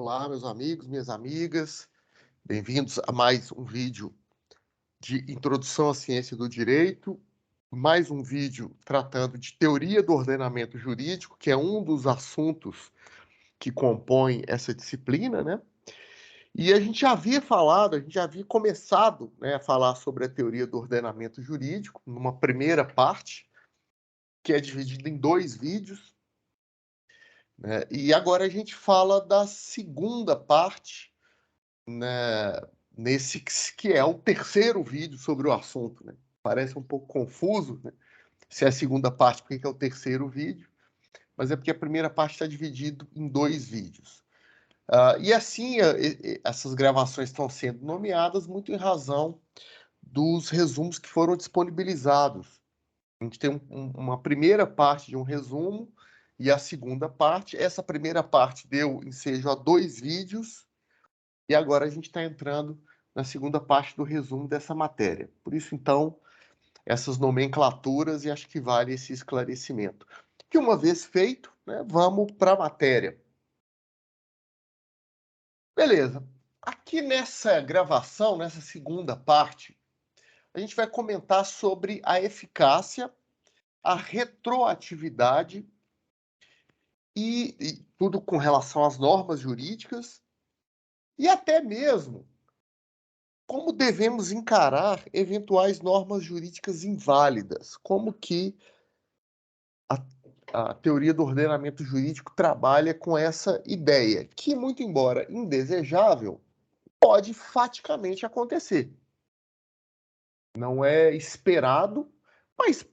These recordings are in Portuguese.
Olá, meus amigos, minhas amigas, bem-vindos a mais um vídeo de introdução à ciência do direito, mais um vídeo tratando de teoria do ordenamento jurídico, que é um dos assuntos que compõem essa disciplina, né? E a gente já havia falado, a gente já havia começado, né, a falar sobre a teoria do ordenamento jurídico, numa primeira parte, que é dividida em 2 vídeos, né? E agora a gente fala da segunda parte, né, nesse que é o terceiro vídeo sobre o assunto, né? Parece um pouco confuso, né? Se é a segunda parte, por que é o terceiro vídeo? Mas é porque a primeira parte está dividida em 2 vídeos. E assim, essas gravações estão sendo nomeadas muito em razão dos resumos que foram disponibilizados. A gente tem uma primeira parte de um resumo e a segunda parte. Essa primeira parte deu ensejo a 2 vídeos, e agora a gente está entrando na segunda parte do resumo dessa matéria. Por isso, então, essas nomenclaturas, e acho que vale esse esclarecimento. E uma vez feito, né, vamos para a matéria. Beleza. Aqui nessa gravação, nessa segunda parte, a gente vai comentar sobre a eficácia, a retroatividade e tudo com relação às normas jurídicas e até mesmo como devemos encarar eventuais normas jurídicas inválidas? Como que a teoria do ordenamento jurídico trabalha com essa ideia, que, muito embora indesejável, pode faticamente acontecer. Não é esperado, mas,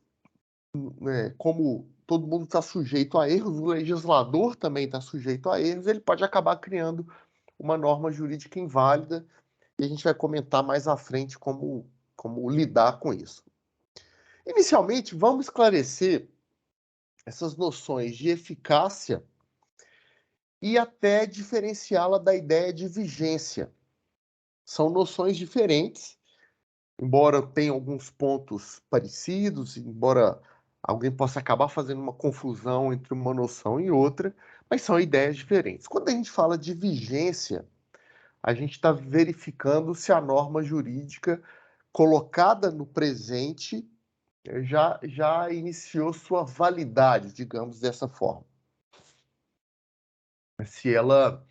né, como todo mundo está sujeito a erros, o legislador também está sujeito a erros, ele pode acabar criando uma norma jurídica inválida, e a gente vai comentar mais à frente como lidar com isso. Inicialmente, vamos esclarecer essas noções de eficácia e até diferenciá-la da ideia de vigência. São noções diferentes, embora tenham alguns pontos parecidos, embora alguém possa acabar fazendo uma confusão entre uma noção e outra, mas são ideias diferentes. Quando a gente fala de vigência, a gente está verificando se a norma jurídica colocada no presente já iniciou sua validade, digamos dessa forma. Se ela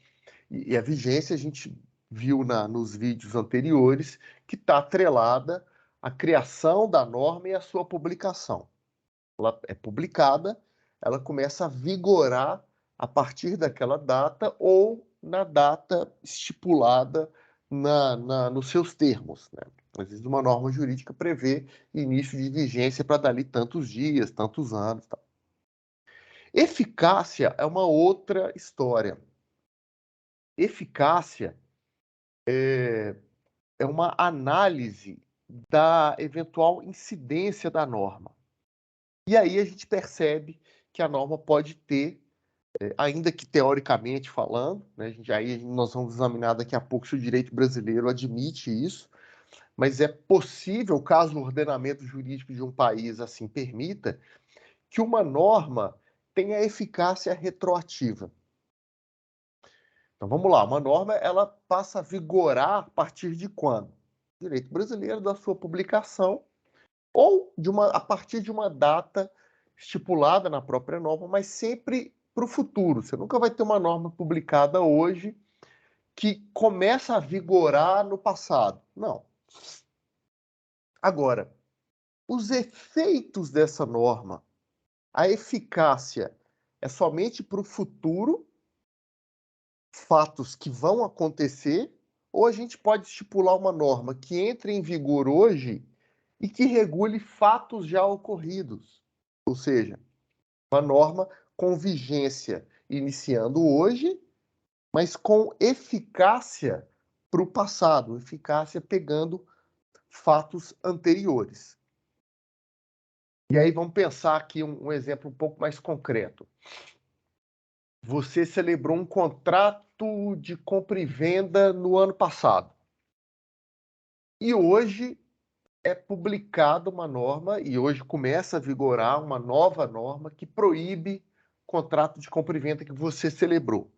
e a vigência a gente viu nos vídeos anteriores que está atrelada à criação da norma e à sua publicação. Ela é publicada, ela começa a vigorar a partir daquela data ou na data estipulada nos seus termos, né? Às vezes uma norma jurídica prevê início de vigência para dali tantos dias, tantos anos. Tal. Eficácia é uma outra história. Eficácia é uma análise da eventual incidência da norma. E aí a gente percebe que a norma pode ter, ainda que teoricamente falando, né, aí nós vamos examinar daqui a pouco se o direito brasileiro admite isso, mas é possível, caso o ordenamento jurídico de um país assim permita, que uma norma tenha eficácia retroativa. Então vamos lá, uma norma ela passa a vigorar a partir de quando? Direito brasileiro da sua publicação ou a partir de uma data estipulada na própria norma, mas sempre para o futuro. Você nunca vai ter uma norma publicada hoje que começa a vigorar no passado. Não. Agora, os efeitos dessa norma, a eficácia é somente para o futuro, fatos que vão acontecer, ou a gente pode estipular uma norma que entre em vigor hoje e que regule fatos já ocorridos. Ou seja, uma norma com vigência iniciando hoje, mas com eficácia para o passado, eficácia pegando fatos anteriores. E aí vamos pensar aqui um exemplo um pouco mais concreto. Você celebrou um contrato de compra e venda no ano passado. E hoje é publicada uma norma, e hoje começa a vigorar uma nova norma que proíbe contrato de compra e venda que você celebrou.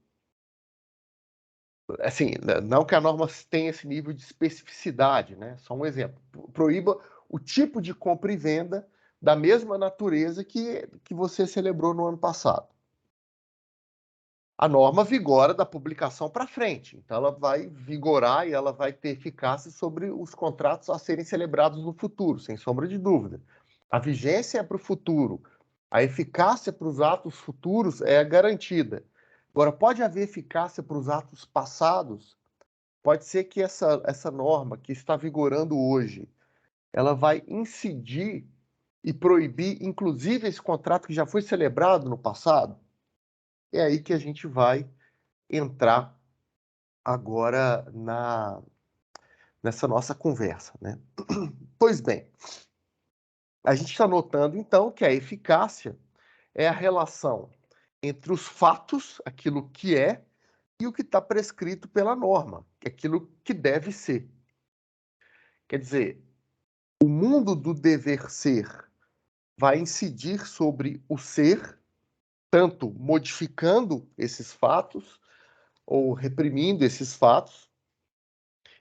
assim, não que a norma tenha esse nível de especificidade, né? Só um exemplo. Proíba o tipo de compra e venda da mesma natureza que você celebrou no ano passado. A norma vigora da publicação para frente, então ela vai vigorar e ela vai ter eficácia sobre os contratos a serem celebrados no futuro, sem sombra de dúvida. A vigência é para o futuro, a eficácia para os atos futuros é garantida. Agora, pode haver eficácia para os atos passados? Pode ser que essa norma que está vigorando hoje, ela vai incidir e proibir, inclusive, esse contrato que já foi celebrado no passado? É aí que a gente vai entrar agora nessa nossa conversa, né? Pois bem, a gente está notando, então, que a eficácia é a relação entre os fatos, aquilo que é, e o que está prescrito pela norma, que é aquilo que deve ser. Quer dizer, o mundo do dever ser vai incidir sobre o ser, tanto modificando esses fatos ou reprimindo esses fatos.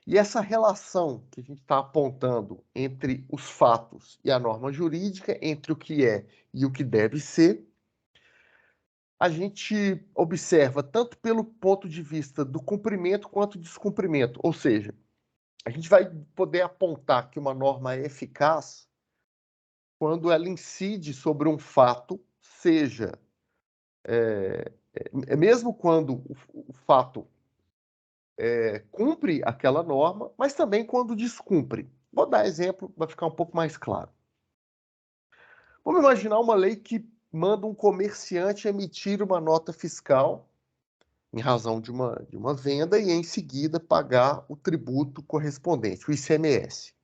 E essa relação que a gente está apontando entre os fatos e a norma jurídica, entre o que é e o que deve ser, a gente observa tanto pelo ponto de vista do cumprimento quanto do descumprimento. Ou seja, a gente vai poder apontar que uma norma é eficaz quando ela incide sobre um fato, seja mesmo quando o fato cumpre aquela norma, mas também quando descumpre. Vou dar exemplo, vai ficar um pouco mais claro. Vamos imaginar uma lei que manda um comerciante emitir uma nota fiscal em razão de uma venda e, em seguida, pagar o tributo correspondente, o ICMS.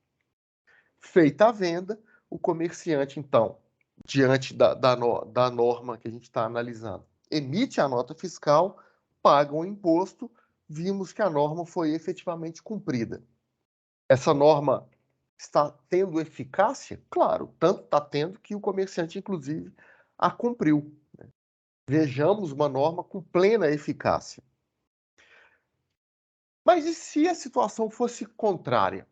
Feita a venda, o comerciante, então, diante da norma que a gente está analisando, emite a nota fiscal, paga o imposto, vimos que a norma foi efetivamente cumprida. Essa norma está tendo eficácia? Claro, tanto está tendo que o comerciante, inclusive, a cumpriu. Vejamos uma norma com plena eficácia. Mas e se a situação fosse contrária?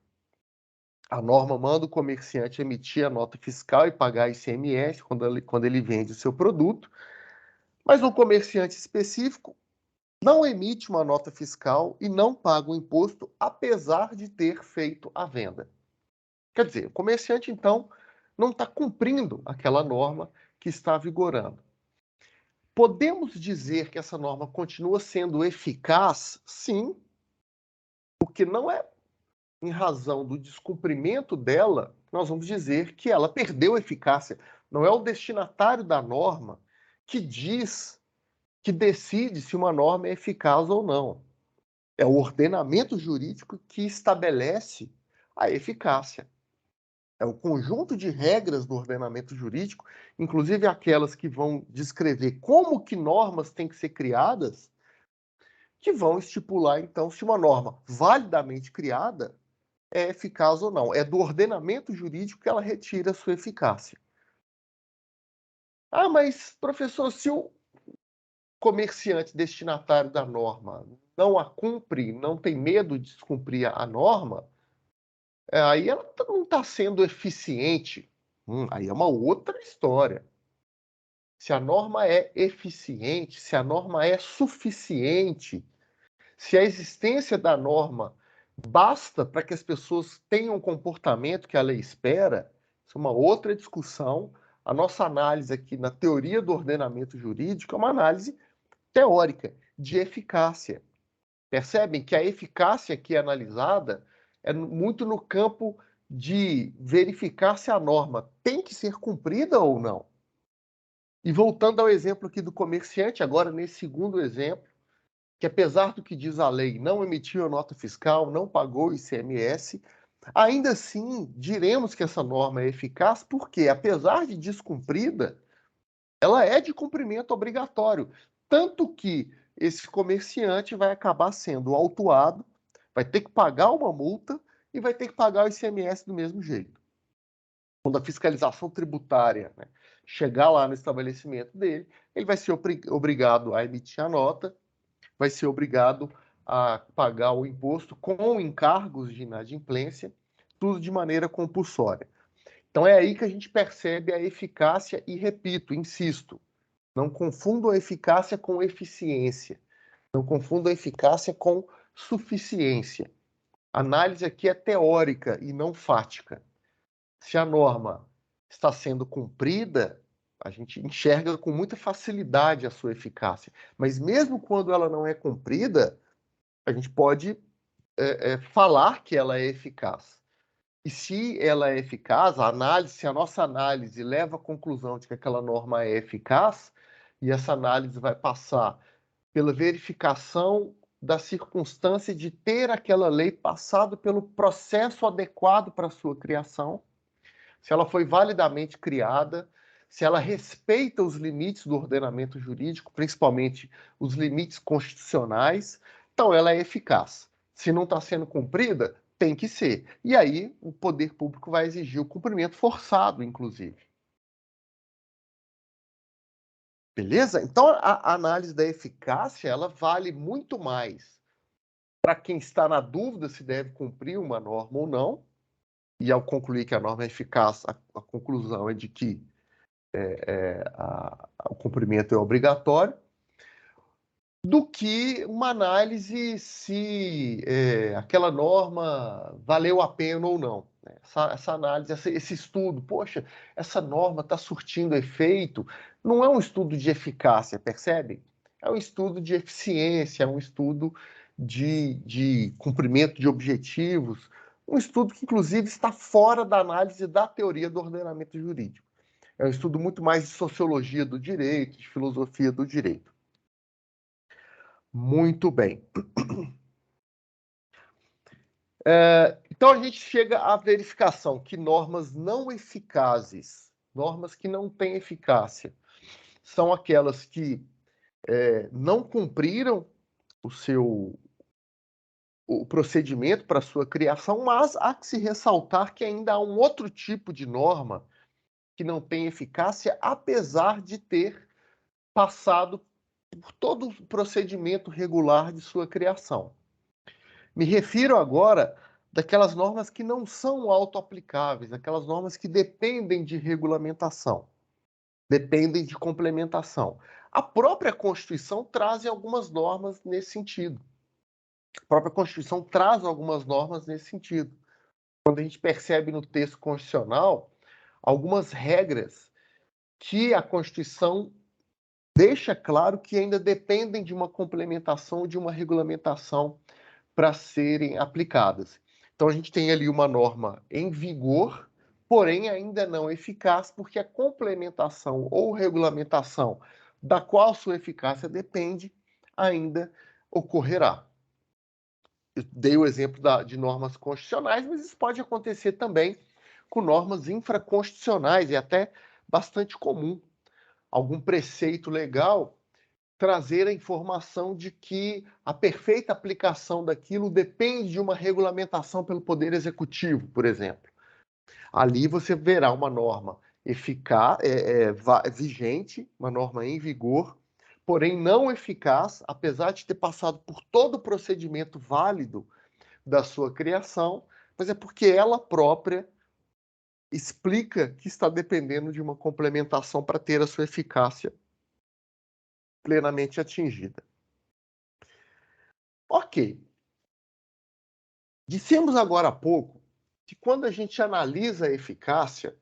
A norma manda o comerciante emitir a nota fiscal e pagar ICMS quando ele vende o seu produto, mas o comerciante específico não emite uma nota fiscal e não paga o imposto, apesar de ter feito a venda. Quer dizer, o comerciante, então, não está cumprindo aquela norma que está vigorando. Podemos dizer que essa norma continua sendo eficaz? Sim, porque não é em razão do descumprimento dela, nós vamos dizer que ela perdeu eficácia. Não é o destinatário da norma que diz, que decide se uma norma é eficaz ou não. É o ordenamento jurídico que estabelece a eficácia. É o conjunto de regras do ordenamento jurídico, inclusive aquelas que vão descrever como que normas têm que ser criadas, que vão estipular, então, se uma norma validamente criada é eficaz ou não. É do ordenamento jurídico que ela retira a sua eficácia. Ah, mas, professor, se o comerciante destinatário da norma não a cumpre, não tem medo de descumprir a norma, aí ela não está sendo eficiente. Aí é uma outra história. Se a norma é eficiente, se a norma é suficiente, se a existência da norma basta para que as pessoas tenham o comportamento que a lei espera, isso é uma outra discussão. A nossa análise aqui na teoria do ordenamento jurídico é uma análise teórica de eficácia. Percebem que a eficácia aqui analisada é muito no campo de verificar se a norma tem que ser cumprida ou não. E voltando ao exemplo aqui do comerciante, agora nesse segundo exemplo, que apesar do que diz a lei, não emitiu a nota fiscal, não pagou o ICMS, ainda assim diremos que essa norma é eficaz porque, apesar de descumprida, ela é de cumprimento obrigatório. Tanto que esse comerciante vai acabar sendo autuado, vai ter que pagar uma multa e vai ter que pagar o ICMS do mesmo jeito. Quando a fiscalização tributária, né, chegar lá no estabelecimento dele, ele vai ser obrigado a emitir a nota, vai ser obrigado a pagar o imposto com encargos de inadimplência, tudo de maneira compulsória. Então é aí que a gente percebe a eficácia e, repito, insisto, não confundam a eficácia com eficiência, não confundam a eficácia com suficiência. A análise aqui é teórica e não fática. Se a norma está sendo cumprida, a gente enxerga com muita facilidade a sua eficácia. Mas mesmo quando ela não é cumprida, a gente pode falar que ela é eficaz. E se ela é eficaz, se a nossa análise leva à conclusão de que aquela norma é eficaz, e essa análise vai passar pela verificação da circunstância de ter aquela lei passado pelo processo adequado para a sua criação, se ela foi validamente criada, se ela respeita os limites do ordenamento jurídico, principalmente os limites constitucionais, então ela é eficaz. Se não está sendo cumprida, tem que ser. E aí o poder público vai exigir o cumprimento forçado, inclusive. Beleza? Então a análise da eficácia, ela vale muito mais para quem está na dúvida se deve cumprir uma norma ou não, e ao concluir que a norma é eficaz, a conclusão é de que o cumprimento é obrigatório, do que uma análise se aquela norma valeu a pena ou não. Essa análise, esse estudo, poxa, essa norma está surtindo efeito, não é um estudo de eficácia, percebe? É um estudo de eficiência, é um estudo de cumprimento de objetivos, um estudo que, inclusive, está fora da análise da teoria do ordenamento jurídico. É um estudo muito mais de sociologia do direito, de filosofia do direito. Muito bem. Então a gente chega à verificação que normas não eficazes, normas que não têm eficácia, são aquelas que não cumpriram o procedimento para sua criação, mas há que se ressaltar que ainda há um outro tipo de norma que não tem eficácia, apesar de ter passado por todo o procedimento regular de sua criação. Me refiro agora daquelas normas que não são autoaplicáveis, aquelas normas que dependem de regulamentação, dependem de complementação. A própria Constituição traz algumas normas nesse sentido. A própria Constituição traz algumas normas nesse sentido. Quando a gente percebe no texto constitucional algumas regras que a Constituição deixa claro que ainda dependem de uma complementação, de uma regulamentação para serem aplicadas. Então, a gente tem ali uma norma em vigor, porém ainda não eficaz, porque a complementação ou regulamentação da qual sua eficácia depende ainda ocorrerá. Eu dei o exemplo de normas constitucionais, mas isso pode acontecer também com normas infraconstitucionais, e até bastante comum. Algum preceito legal trazer a informação de que a perfeita aplicação daquilo depende de uma regulamentação pelo Poder Executivo, por exemplo. Ali você verá uma norma eficaz, vigente, uma norma em vigor, porém não eficaz, apesar de ter passado por todo o procedimento válido da sua criação, mas é porque ela própria explica que está dependendo de uma complementação para ter a sua eficácia plenamente atingida. Ok. Dissemos agora há pouco que quando a gente analisa a eficácia,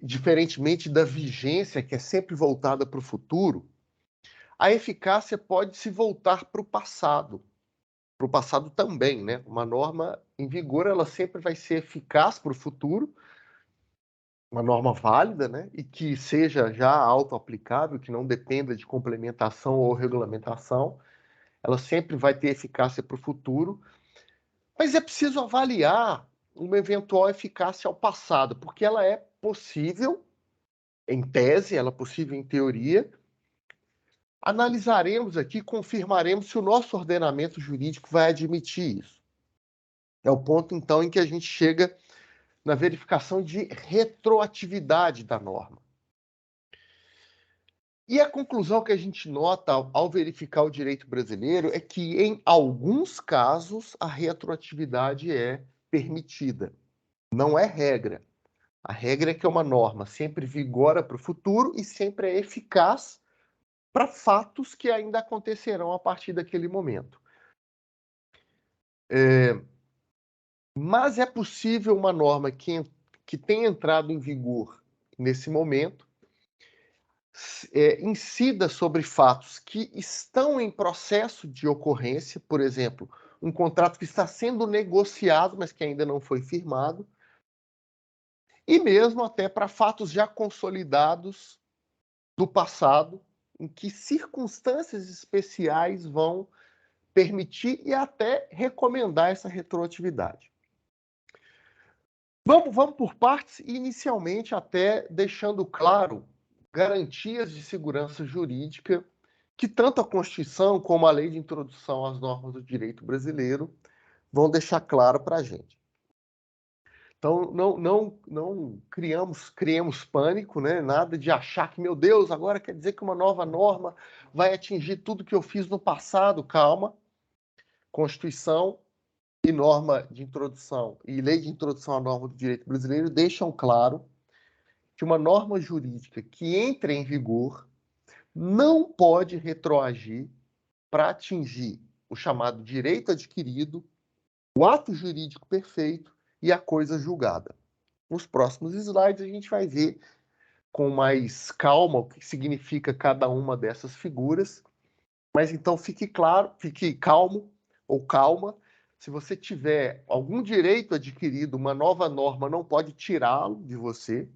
diferentemente da vigência, que é sempre voltada para o futuro, a eficácia pode se voltar para o passado também, né? Uma norma em vigor, ela sempre vai ser eficaz para o futuro, uma norma válida, né? E que seja já auto-aplicável, que não dependa de complementação ou regulamentação, ela sempre vai ter eficácia para o futuro. Mas é preciso avaliar uma eventual eficácia ao passado, porque ela é possível, em tese, ela é possível em teoria. Analisaremos aqui, confirmaremos se o nosso ordenamento jurídico vai admitir isso. É o ponto, então, em que a gente chega na verificação de retroatividade da norma. E a conclusão que a gente nota ao verificar o direito brasileiro é que, em alguns casos, a retroatividade é permitida. Não é regra. A regra é que é uma norma sempre vigora para o futuro e sempre é eficaz para fatos que ainda acontecerão a partir daquele momento. Mas é possível uma norma que tenha entrado em vigor nesse momento incida sobre fatos que estão em processo de ocorrência, por exemplo, um contrato que está sendo negociado, mas que ainda não foi firmado, e mesmo até para fatos já consolidados do passado, em que circunstâncias especiais vão permitir e até recomendar essa retroatividade. Vamos por partes, inicialmente até deixando claro garantias de segurança jurídica que tanto a Constituição como a Lei de Introdução às Normas do Direito Brasileiro vão deixar claro para a gente. Então, não criemos pânico, né? Nada de achar que, meu Deus, agora quer dizer que uma nova norma vai atingir tudo que eu fiz no passado. Calma. Constituição e norma de introdução e lei de introdução à norma do direito brasileiro deixam claro que uma norma jurídica que entre em vigor não pode retroagir para atingir o chamado direito adquirido, o ato jurídico perfeito e a coisa julgada. Nos próximos slides a gente vai ver com mais calma o que significa cada uma dessas figuras, mas então fique claro, fique calmo ou calma. Se você tiver algum direito adquirido, uma nova norma não pode tirá-lo de você.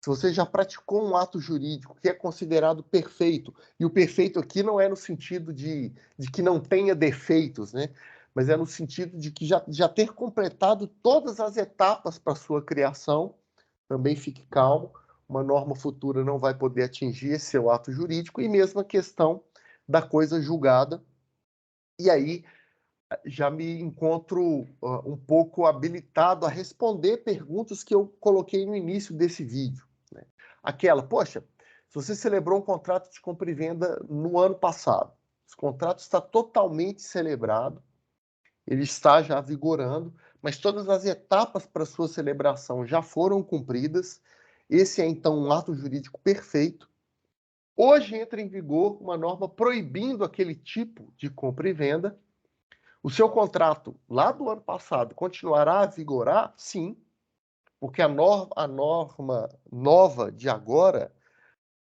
Se você já praticou um ato jurídico que é considerado perfeito, e o perfeito aqui não é no sentido de que não tenha defeitos, né? Mas é no sentido de que já ter completado todas as etapas para sua criação, também fique calmo, uma norma futura não vai poder atingir esse seu ato jurídico, e mesmo a questão da coisa julgada. E aí já me encontro um pouco habilitado a responder perguntas que eu coloquei no início desse vídeo. Né? Aquela, poxa, se você celebrou um contrato de compra e venda no ano passado, esse contrato está totalmente celebrado, ele está já vigorando, mas todas as etapas para sua celebração já foram cumpridas, esse é então um ato jurídico perfeito. Hoje entra em vigor uma norma proibindo aquele tipo de compra e venda. O seu contrato lá do ano passado continuará a vigorar? Sim, porque a norma nova de agora,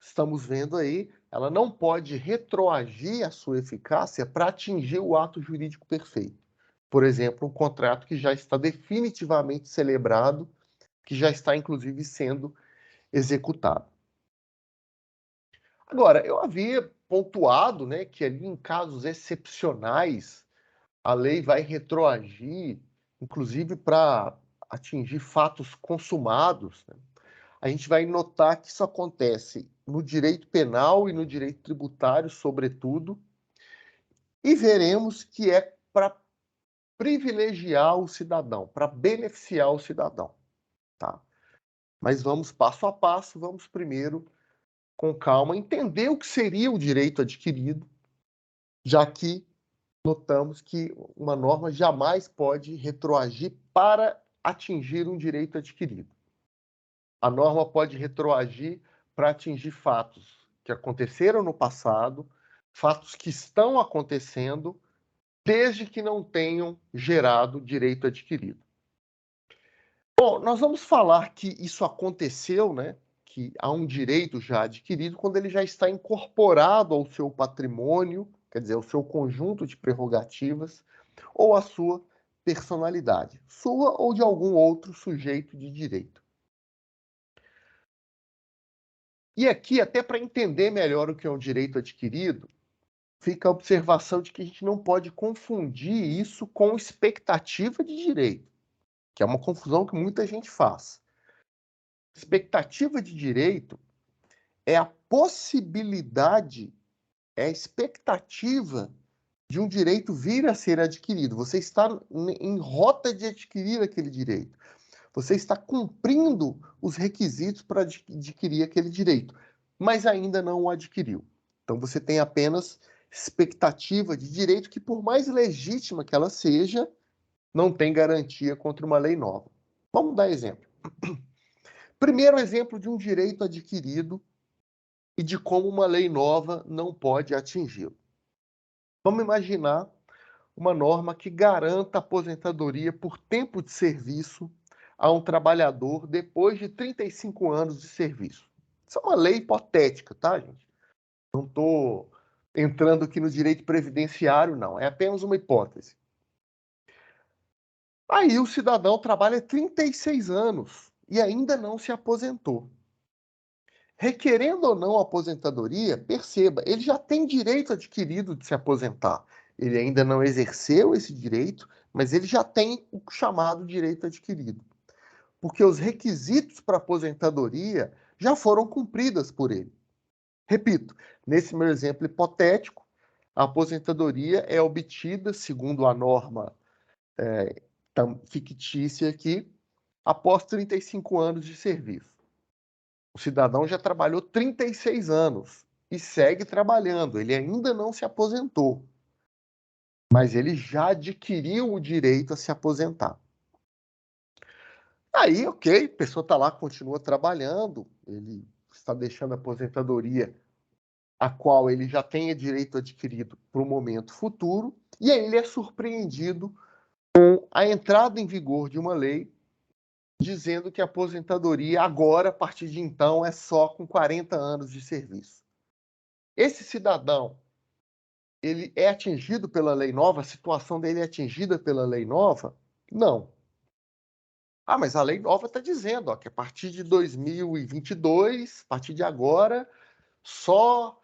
estamos vendo aí, ela não pode retroagir a sua eficácia para atingir o ato jurídico perfeito. Por exemplo, um contrato que já está definitivamente celebrado, que já está inclusive sendo executado. Agora, eu havia pontuado, né, que ali em casos excepcionais a lei vai retroagir, inclusive para atingir fatos consumados. Né? A gente vai notar que isso acontece no direito penal e no direito tributário, sobretudo, e veremos que é para privilegiar o cidadão, para beneficiar o cidadão. Tá? Mas vamos passo a passo, vamos primeiro, com calma, entender o que seria o direito adquirido, já que notamos que uma norma jamais pode retroagir para atingir um direito adquirido. A norma pode retroagir para atingir fatos que aconteceram no passado, fatos que estão acontecendo, desde que não tenham gerado direito adquirido. Bom, nós vamos falar que isso aconteceu, né? Que há um direito já adquirido quando ele já está incorporado ao seu patrimônio, quer dizer, ao seu conjunto de prerrogativas, ou à sua personalidade, sua ou de algum outro sujeito de direito. E aqui, até para entender melhor o que é um direito adquirido, fica a observação de que a gente não pode confundir isso com expectativa de direito, que é uma confusão que muita gente faz. Expectativa de direito é a possibilidade, é a expectativa de um direito vir a ser adquirido. Você está em rota de adquirir aquele direito. Você está cumprindo os requisitos para adquirir aquele direito. mas ainda não o adquiriu. Então, você tem apenas expectativa de direito que, por mais legítima que ela seja, não tem garantia contra uma lei nova. Vamos dar exemplo. Primeiro exemplo de um direito adquirido e de como uma lei nova não pode atingi-lo. Vamos imaginar uma norma que garanta aposentadoria por tempo de serviço a um trabalhador depois de 35 anos de serviço. Isso é uma lei hipotética, tá, gente? Não estou entrando aqui no direito previdenciário, não. É apenas uma hipótese. Aí o cidadão trabalha 36 anos e ainda não se aposentou. Requerendo ou não a aposentadoria, perceba, ele já tem direito adquirido de se aposentar. Ele ainda não exerceu esse direito, mas ele já tem o chamado direito adquirido. Porque os requisitos para aposentadoria já foram cumpridos por ele. Repito, nesse meu exemplo hipotético, a aposentadoria é obtida, segundo a norma fictícia aqui, após 35 anos de serviço. O cidadão já trabalhou 36 anos e segue trabalhando. Ele ainda não se aposentou, mas ele já adquiriu o direito a se aposentar. Aí, ok, a pessoa está lá, continua trabalhando, ele está deixando a aposentadoria, a qual ele já tenha direito adquirido para o momento futuro, e aí ele é surpreendido com a entrada em vigor de uma lei dizendo que a aposentadoria agora, a partir de então, é só com 40 anos de serviço. Esse cidadão, ele é atingido pela lei nova? A situação dele é atingida pela lei nova? Não. Ah, mas a lei nova está dizendo que a partir de 2022, a partir de agora, só,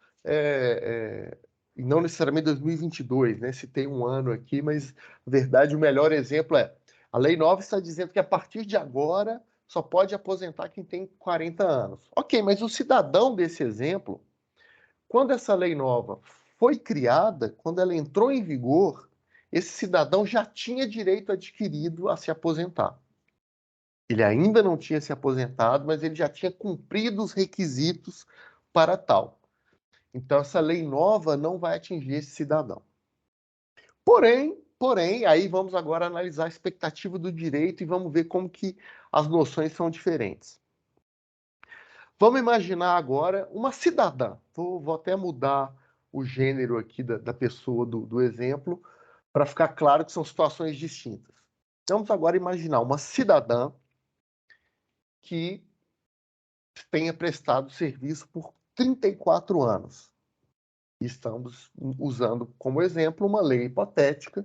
e não necessariamente 2022, né? Se tem um ano aqui, mas, na verdade, o melhor exemplo é, a lei nova está dizendo que a partir de agora só pode aposentar quem tem 40 anos. Ok, mas o cidadão desse exemplo, quando essa lei nova foi criada, quando ela entrou em vigor, esse cidadão já tinha direito adquirido a se aposentar. Ele ainda não tinha se aposentado, mas ele já tinha cumprido os requisitos para tal. Então, essa lei nova não vai atingir esse cidadão. Porém, aí vamos agora analisar a expectativa do direito e vamos ver como que as noções são diferentes. Vamos imaginar agora uma cidadã. Vou até mudar o gênero aqui da pessoa do exemplo, para ficar claro que são situações distintas. Vamos agora imaginar uma cidadã que tenha prestado serviço por 34 anos. Estamos usando como exemplo uma lei hipotética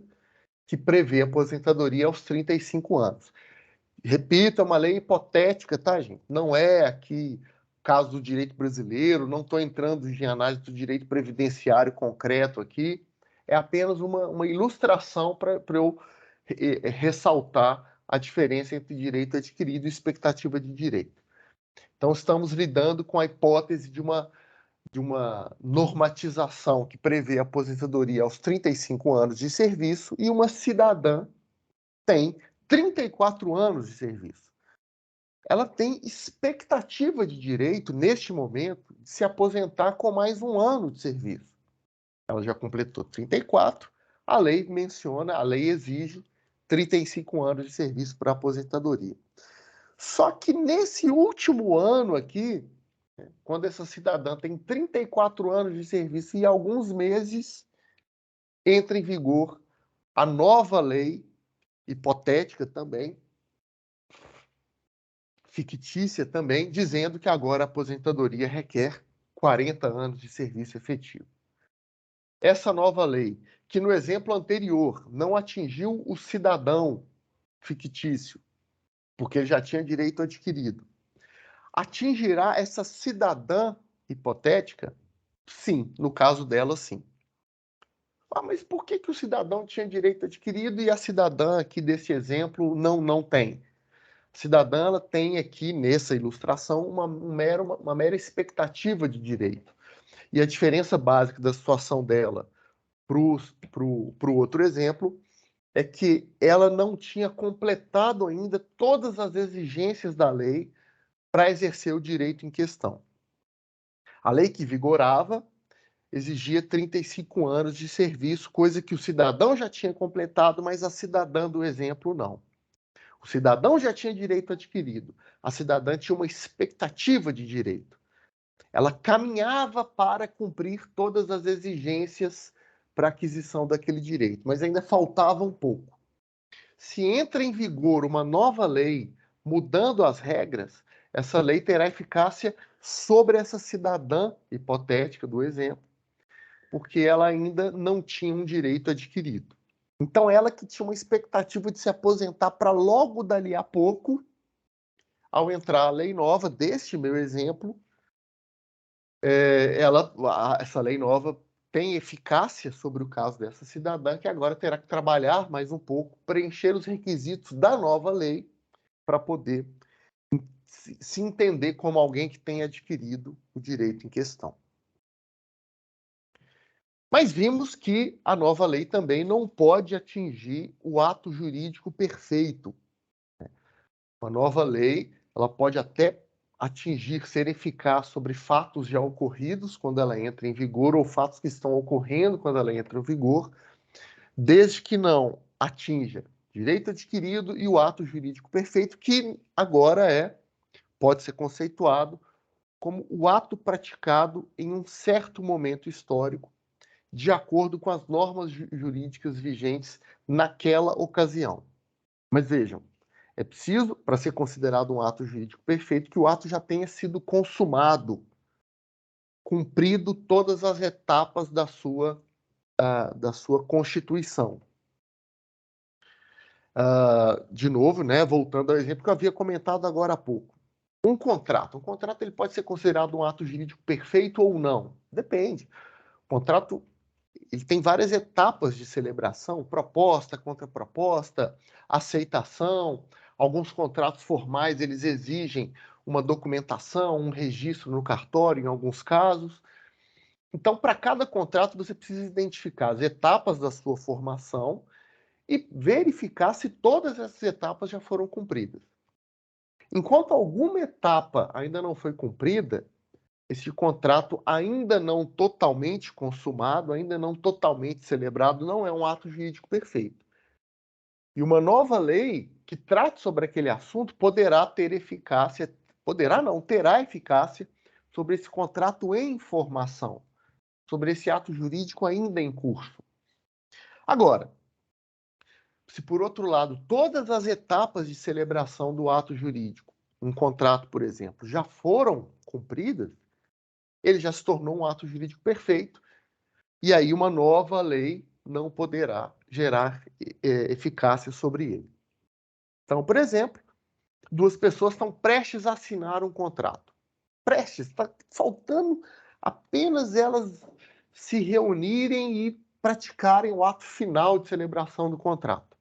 que prevê aposentadoria aos 35 anos. Repito, é uma lei hipotética, tá, gente? Não é aqui caso do direito brasileiro, não estou entrando em análise do direito previdenciário concreto aqui, é apenas uma ilustração para eu ressaltar a diferença entre direito adquirido e expectativa de direito. Então, estamos lidando com a hipótese de uma normatização que prevê a aposentadoria aos 35 anos de serviço e uma cidadã tem 34 anos de serviço. Ela tem expectativa de direito, neste momento, de se aposentar com mais um ano de serviço. Ela já completou 34, a lei menciona, a lei exige 35 anos de serviço para aposentadoria. Só que nesse último ano aqui, quando essa cidadã tem 34 anos de serviço e alguns meses, entra em vigor a nova lei, hipotética também, fictícia também, dizendo que agora a aposentadoria requer 40 anos de serviço efetivo. Essa nova lei, que no exemplo anterior não atingiu o cidadão fictício, porque ele já tinha direito adquirido, atingirá essa cidadã hipotética? Sim, no caso dela, sim. Ah, mas por que o cidadão tinha direito adquirido e a cidadã aqui desse exemplo não tem? A cidadã ela tem aqui nessa ilustração uma mera expectativa de direito. E a diferença básica da situação dela para o outro exemplo é que ela não tinha completado ainda todas as exigências da lei para exercer o direito em questão. A lei que vigorava exigia 35 anos de serviço, coisa que o cidadão já tinha completado, mas a cidadã do exemplo não. O cidadão já tinha direito adquirido, a cidadã tinha uma expectativa de direito. Ela caminhava para cumprir todas as exigências para aquisição daquele direito, mas ainda faltava um pouco. Se entra em vigor uma nova lei, mudando as regras, essa lei terá eficácia sobre essa cidadã hipotética do exemplo, porque ela ainda não tinha um direito adquirido. Então, ela que tinha uma expectativa de se aposentar para logo dali a pouco, ao entrar a lei nova, deste meu exemplo, essa lei nova tem eficácia sobre o caso dessa cidadã, que agora terá que trabalhar mais um pouco, preencher os requisitos da nova lei, para poder se entender como alguém que tem adquirido o direito em questão. Mas vimos que a nova lei também não pode atingir o ato jurídico perfeito. Uma nova lei, ela pode até atingir, ser eficaz sobre fatos já ocorridos quando ela entra em vigor, ou fatos que estão ocorrendo quando ela entra em vigor, desde que não atinja direito adquirido e o ato jurídico perfeito, que agora pode ser conceituado como o ato praticado em um certo momento histórico, de acordo com as normas jurídicas vigentes naquela ocasião. Mas vejam, é preciso, para ser considerado um ato jurídico perfeito, que o ato já tenha sido consumado, cumprido todas as etapas da sua constituição. De novo, né, voltando ao exemplo que eu havia comentado agora há pouco. Um contrato ele pode ser considerado um ato jurídico perfeito ou não? Depende. O contrato ele tem várias etapas de celebração, proposta, contraproposta, aceitação. Alguns contratos formais eles exigem uma documentação, um registro no cartório, em alguns casos. Então, para cada contrato, você precisa identificar as etapas da sua formação e verificar se todas essas etapas já foram cumpridas. Enquanto alguma etapa ainda não foi cumprida, esse contrato ainda não totalmente consumado, ainda não totalmente celebrado, não é um ato jurídico perfeito. E uma nova lei que trate sobre aquele assunto poderá ter eficácia, terá eficácia sobre esse contrato em formação, sobre esse ato jurídico ainda em curso. Agora, se por outro lado, todas as etapas de celebração do ato jurídico, um contrato, por exemplo, já foram cumpridas, ele já se tornou um ato jurídico perfeito, e aí uma nova lei não poderá gerar eficácia sobre ele. Então, por exemplo, duas pessoas estão prestes a assinar um contrato. Prestes, está faltando apenas elas se reunirem e praticarem o ato final de celebração do contrato.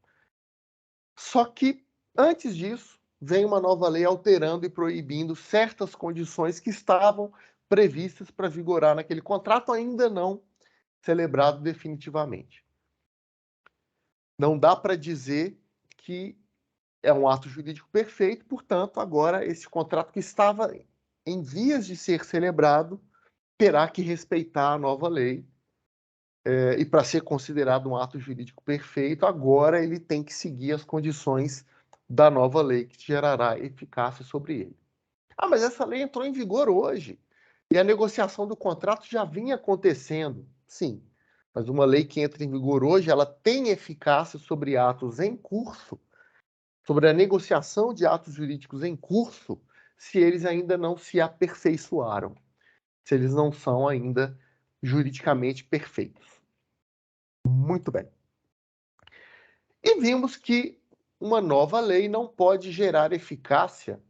Só que, antes disso, vem uma nova lei alterando e proibindo certas condições que estavam previstas para vigorar naquele contrato, ainda não celebrado definitivamente. Não dá para dizer que é um ato jurídico perfeito, portanto, agora esse contrato que estava em vias de ser celebrado terá que respeitar a nova lei. E para ser considerado um ato jurídico perfeito, agora ele tem que seguir as condições da nova lei que gerará eficácia sobre ele. Ah, mas essa lei entrou em vigor hoje e a negociação do contrato já vinha acontecendo. Sim, mas uma lei que entra em vigor hoje, ela tem eficácia sobre atos em curso, sobre a negociação de atos jurídicos em curso, se eles ainda não se aperfeiçoaram, se eles não são ainda juridicamente perfeitos. Muito bem. E vimos que uma nova lei não pode gerar eficácia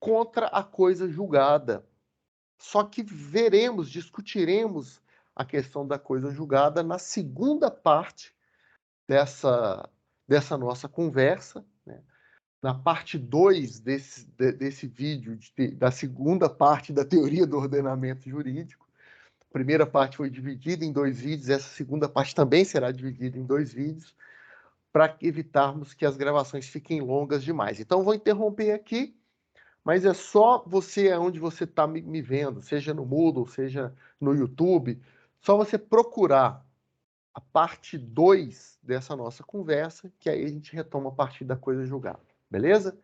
contra a coisa julgada. Só que discutiremos a questão da coisa julgada na segunda parte dessa nossa conversa, né? Na parte 2 desse vídeo, da segunda parte da teoria do ordenamento jurídico. A primeira parte foi dividida em 2 vídeos, essa segunda parte também será dividida em 2 vídeos, para evitarmos que as gravações fiquem longas demais. Então, vou interromper aqui mas é só você, onde você está me vendo, seja no Moodle, seja no YouTube, só você procurar a parte 2 dessa nossa conversa, que aí a gente retoma a partir da coisa julgada. Beleza?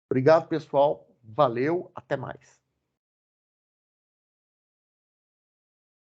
Obrigado, pessoal. Valeu, até mais.